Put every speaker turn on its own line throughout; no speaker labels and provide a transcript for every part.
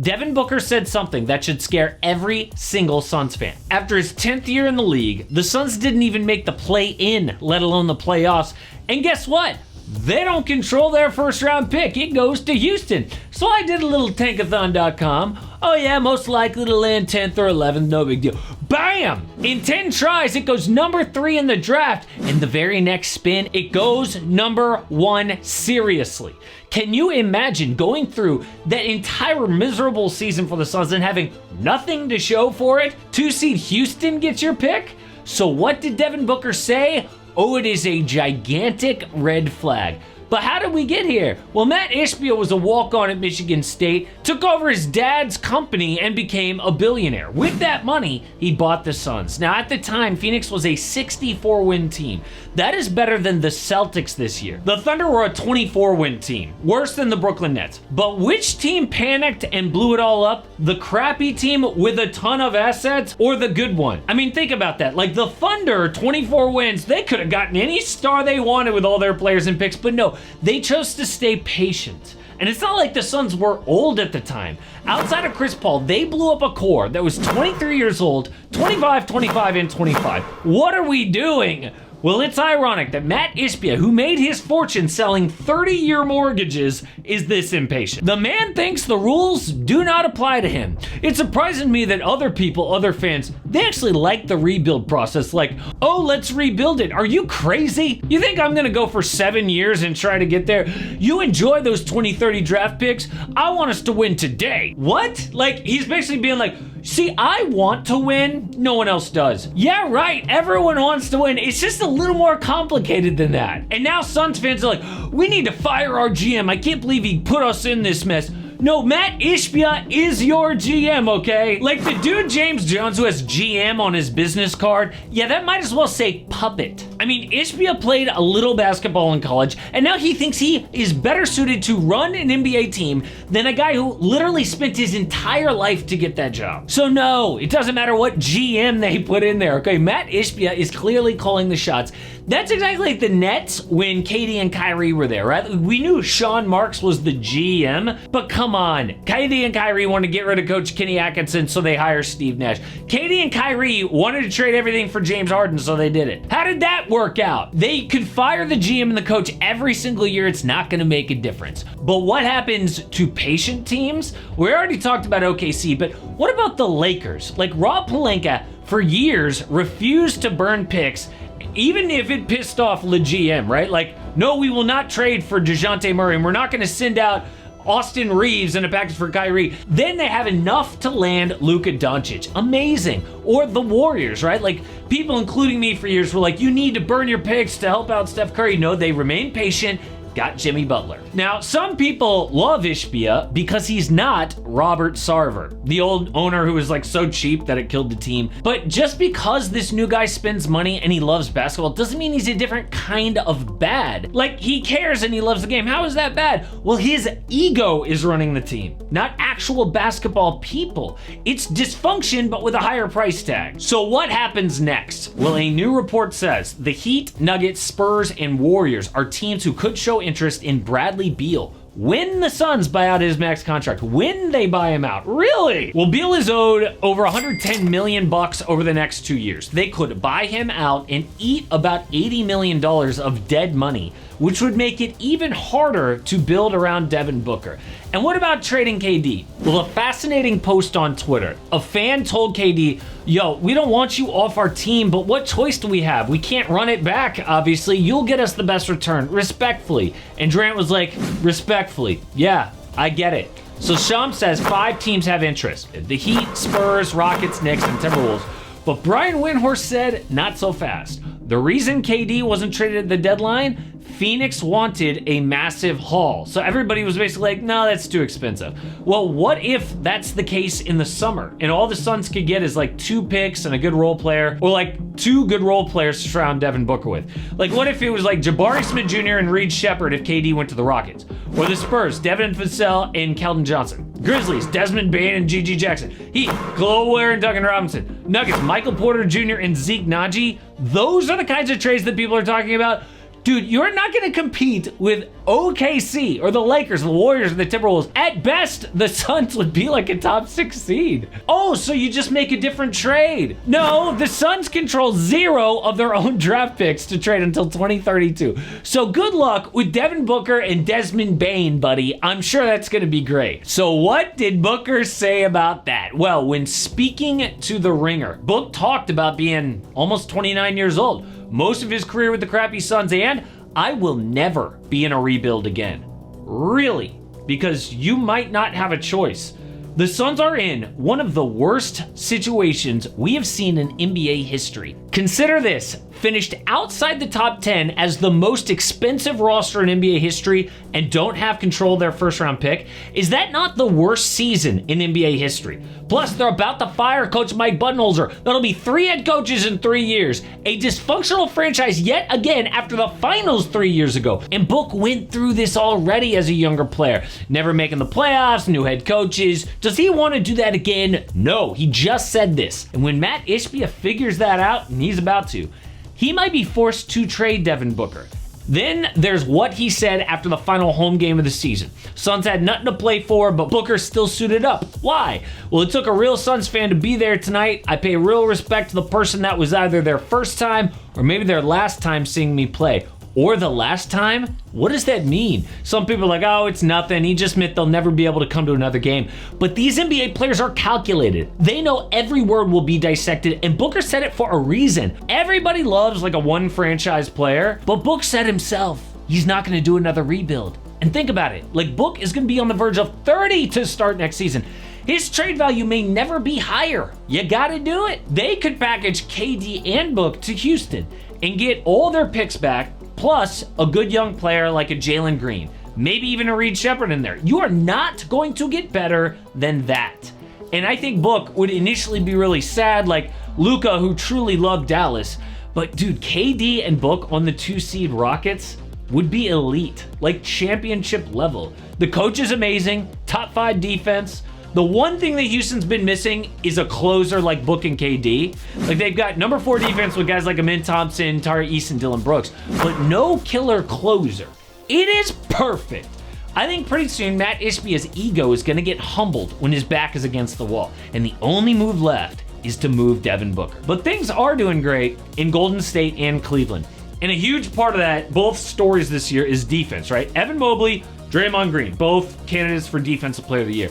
Devin Booker said something that should scare every single Suns fan. After his 10th year in the league, the Suns didn't even make the play-in, let alone the playoffs. And guess what? They don't control their first round pick. It goes to Houston. So I did a little tankathon.com. Oh yeah, most likely to land 10th or 11th, no big deal. Bam! In 10 tries, it goes number 3 in the draft. In the very next spin, it goes number 1. Seriously. Can you imagine going through that entire miserable season for the Suns and having nothing to show for it? 2 seed Houston gets your pick? So what did Devin Booker say? Oh, it is a gigantic red flag. But how did we get here? Well, Matt Ishbia was a walk-on at Michigan State, took over his dad's company, and became a billionaire. With that money, he bought the Suns. Now, at the time, Phoenix was a 64-win team. That is better than the Celtics this year. The Thunder were a 24-win team, worse than the Brooklyn Nets. But which team panicked and blew it all up? The crappy team with a ton of assets or the good one? I mean, think about that. Like the Thunder, 24 wins, they could have gotten any star they wanted with all their players and picks, but no, they chose to stay patient. And it's not like the Suns were old at the time. Outside of Chris Paul, they blew up a core that was 23 years old, 25, 25, and 25. What are we doing? Well, it's ironic that Matt Ishbia, who made his fortune selling 30-year mortgages, is this impatient. The man thinks the rules do not apply to him. It surprises me that other people, other fans, they actually like the rebuild process. Like, oh, let's rebuild it. Are you crazy? You think I'm gonna go for 7 years and try to get there? You enjoy those 2030 draft picks? I want us to win today. What? Like, he's basically being like, see, I want to win, no one else does. Yeah, right, everyone wants to win. It's just a little more complicated than that. And now Suns fans are like, we need to fire our GM. I can't believe he put us in this mess. No, Matt Ishbia is your GM, okay? Like the dude James Jones who has GM on his business card, yeah, that might as well say puppet. I mean, Ishbia played a little basketball in college, and now he thinks he is better suited to run an NBA team than a guy who literally spent his entire life to get that job. So no, it doesn't matter what GM they put in there, okay? Matt Ishbia is clearly calling the shots. That's exactly like the Nets when KD and Kyrie were there, right? We knew Sean Marks was the GM, but come on. KD and Kyrie wanted to get rid of Coach Kenny Atkinson, so they hire Steve Nash. KD and Kyrie wanted to trade everything for James Harden, so they did it. How did that work out? They could fire the GM and the coach every single year. It's not going to make a difference. But what happens to patient teams? We already talked about OKC, but what about the Lakers? Like Rob Pelinka, for years, refused to burn picks, even if it pissed off the GM, right? Like, no, we will not trade for DeJounte Murray, and we're not going to send out Austin Reeves in a package for Kyrie. Then they have enough to land Luka Doncic. Amazing. Or the Warriors, right? Like, people, including me for years, were like, you need to burn your picks to help out Steph Curry. No, they remain patient. Got Jimmy Butler. Now, some people love Ishbia because he's not Robert Sarver, the old owner who was like so cheap that it killed the team. But just because this new guy spends money and he loves basketball doesn't mean he's a different kind of bad. Like, he cares and he loves the game. How is that bad? Well, his ego is running the team, not actual basketball people. It's dysfunction, but with a higher price tag. So what happens next? Well, a new report says the Heat, Nuggets, Spurs, and Warriors are teams who could show interest in Bradley Beal when the Suns buy out his max contract. When they buy him out. Really? Well, Beal is owed over $110 million over the next 2 years. They could buy him out and eat about $80 million of dead money, which would make it even harder to build around Devin Booker. And what about trading KD? Well, a fascinating post on Twitter. A fan told KD, yo, we don't want you off our team, but what choice do we have? We can't run it back, obviously. You'll get us the best return, respectfully. And Durant was like, respectfully, yeah, I get it. So Sham says 5 teams have interest. The Heat, Spurs, Rockets, Knicks, and Timberwolves. But Brian Windhorst said, not so fast. The reason KD wasn't traded at the deadline, Phoenix wanted a massive haul. So everybody was basically like, no, that's too expensive. Well, what if that's the case in the summer and all the Suns could get is like 2 picks and a good role player, or like 2 good role players to surround Devin Booker with? Like, what if it was like Jabari Smith Jr. and Reed Shepherd if KD went to the Rockets? Or the Spurs, Devin Vassell and Keldon Johnson. Grizzlies, Desmond Bane and Gigi Jackson. Heat, Chloe Ware and Duncan Robinson. Nuggets, Michael Porter Jr. and Zeke Naji. Those are the kinds of trades that people are talking about. Dude, you're not going to compete with OKC or the Lakers, the Warriors, or the Timberwolves. At best, the Suns would be like a top 6 seed. Oh, so you just make a different trade. No, the Suns control 0 of their own draft picks to trade until 2032. So good luck with Devin Booker and Desmond Bane, buddy. I'm sure that's going to be great. So what did Booker say about that? Well, when speaking to The Ringer, Book talked about being almost 29 years old, most of his career with the crappy Suns, and I will never be in a rebuild again. Really? Because you might not have a choice. The Suns are in one of the worst situations we have seen in NBA history. Consider this, finished outside the top 10 as the most expensive roster in NBA history and don't have control of their first round pick. Is that not the worst season in NBA history? Plus, they're about to fire Coach Mike Budenholzer. That'll be 3 head coaches in 3 years. A dysfunctional franchise yet again after the finals 3 years ago. And Book went through this already as a younger player. Never making the playoffs, new head coaches. Does he want to do that again? No, he just said this. And when Matt Ishbia figures that out, and he's about to, he might be forced to trade Devin Booker. Then there's what he said after the final home game of the season. Suns had nothing to play for, but Booker still suited up. Why? Well, it took a real Suns fan to be there tonight. I pay real respect to the person that was either their first time or maybe their last time seeing me play. Or the last time? What does that mean? Some people are like, oh, it's nothing. He just meant they'll never be able to come to another game. But these NBA players are calculated. They know every word will be dissected, and Booker said it for a reason. Everybody loves like a one franchise player, but Book said himself, he's not gonna do another rebuild. And think about it, like Book is gonna be on the verge of 30 to start next season. His trade value may never be higher. You gotta do it. They could package KD and Book to Houston and get all their picks back, plus a good young player like a Jalen Green, maybe even a Reed Shepherd in there. You are not going to get better than that. And I think Book would initially be really sad, like Luka, who truly loved Dallas. But dude, KD and Book on the 2 seed Rockets would be elite, like championship level. The coach is amazing, top 5 defense. The one thing that Houston's been missing is a closer like Book and KD. Like they've got number 4 defense with guys like Amin Thompson, Tari Eason, Dylan Brooks, but no killer closer. It is perfect. I think pretty soon Matt Ishbia's ego is gonna get humbled when his back is against the wall, and the only move left is to move Devin Booker. But things are doing great in Golden State and Cleveland. And a huge part of that, both stories this year, is defense, right? Evan Mobley, Draymond Green, both candidates for Defensive Player of the Year.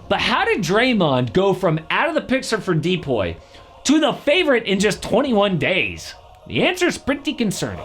But how did Draymond go from out of the picture for Depoy to the favorite in just 21 days? The answer is pretty concerning.